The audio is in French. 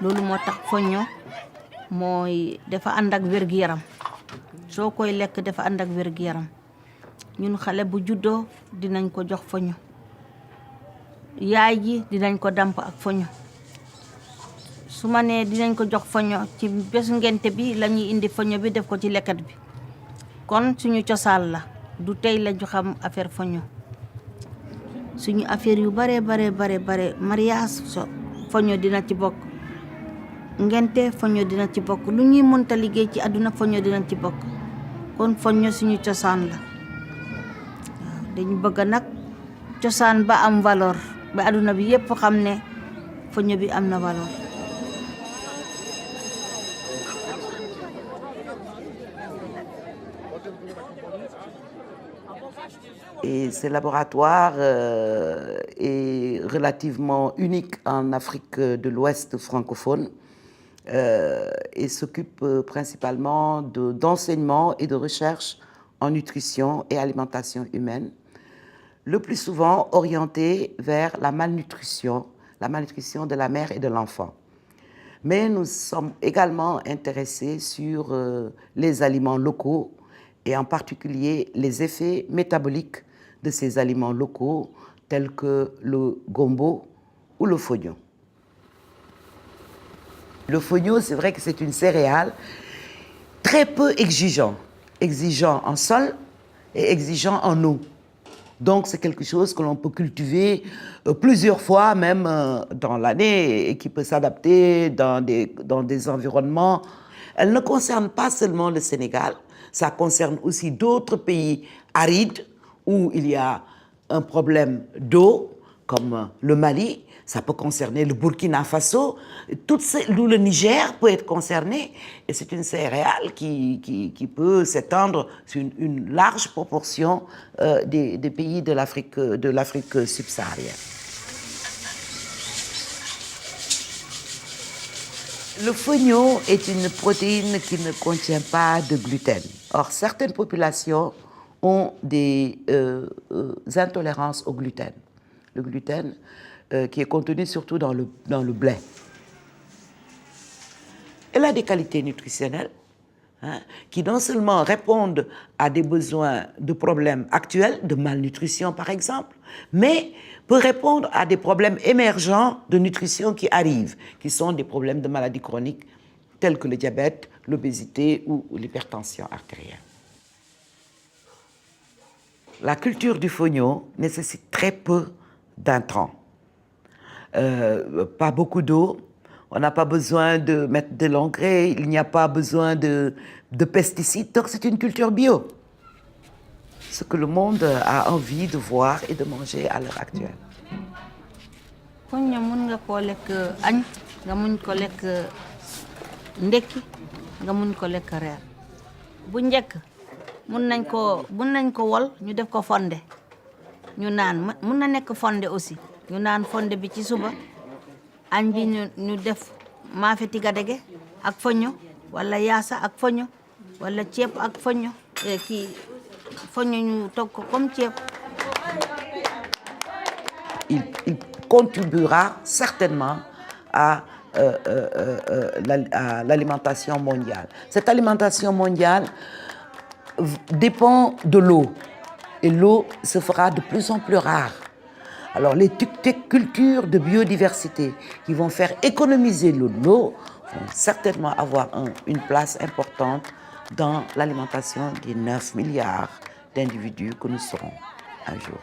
loolu moo tax foño mooy dafa ànd ak wér-gu-yaram soo koy lekk dafa ànd ak wér-gu-yaram ñun xale bu juddoo dinañ ko jox foño yaay ji dinañ ko damp ak foño su ma nee dinañ ko jox foño ci bés ngente bi la ñuy indi foño bi def ko ci lekkat bi kon suñu cosaan la du tey la ñu xam affaire foño suñu affaire yu bare mariage foño dina ci bokk ngente foño dina ci bokk lu ñuy mënta liggéey ci àdduna foño dina ci bokk kon foño suñu cosaan la dañu bëgg nag cosaan ba am valeur ba àdduna bi yépp xam ne foño bi am na valeur. Et ce laboratoire est relativement unique en Afrique de l'Ouest francophone et s'occupe principalement d'enseignement et de recherche en nutrition et alimentation humaine, le plus souvent orienté vers la malnutrition de la mère et de l'enfant. Mais nous sommes également intéressés sur les aliments locaux et en particulier les effets métaboliques de ces aliments locaux tels que le gombo ou le fognon. Le fognon, c'est vrai que c'est une céréale très peu exigeant en sol et exigeant en eau. Donc c'est quelque chose que l'on peut cultiver plusieurs fois même dans l'année et qui peut s'adapter dans des environnements. Elle ne concerne pas seulement le Sénégal, ça concerne aussi d'autres pays arides où il y a un problème d'eau, comme le Mali, ça peut concerner le Burkina Faso, d'où le Niger peut être concerné. Et c'est une céréale qui peut s'étendre sur une large proportion des pays de l'Afrique subsaharienne. Le fognon est une protéine qui ne contient pas de gluten. Or, certaines populations ont des intolérances au gluten. Le gluten qui est contenu surtout dans le blé. Elle a des qualités nutritionnelles qui non seulement répondent à des besoins de problèmes actuels, de malnutrition par exemple, mais peut répondre à des problèmes émergents de nutrition qui arrivent, qui sont des problèmes de maladies chroniques tels que le diabète, l'obésité ou l'hypertension artérielle. La culture du fognon nécessite très peu d'intrants. Pas beaucoup d'eau, on n'a pas besoin de mettre de l'engrais, il n'y a pas besoin de pesticides, donc c'est une culture bio. Ce que le monde a envie de voir et de manger à l'heure actuelle. Fognon mun nga ko lekk añ nga mun ko lekk ndekki nga mun ko lekk reer bu njëkk mun nañ ko wol ñu def ko fonde ñu naan mun na nekk fonde aussi ñu naan fonde bi ci suba añ bi ñu def maafe tigadege ak fognon wala yaasa ak fognon wala ceeb ak fognon fognon ñu togg ko comme ceeb. Il contribuera certainement à l'alimentation mondiale. Cette alimentation mondiale dépend de l'eau et l'eau se fera de plus en plus rare. Alors les cultures de biodiversité qui vont faire économiser l'eau vont certainement avoir une place importante dans l'alimentation des 9 milliards d'individus que nous serons un jour.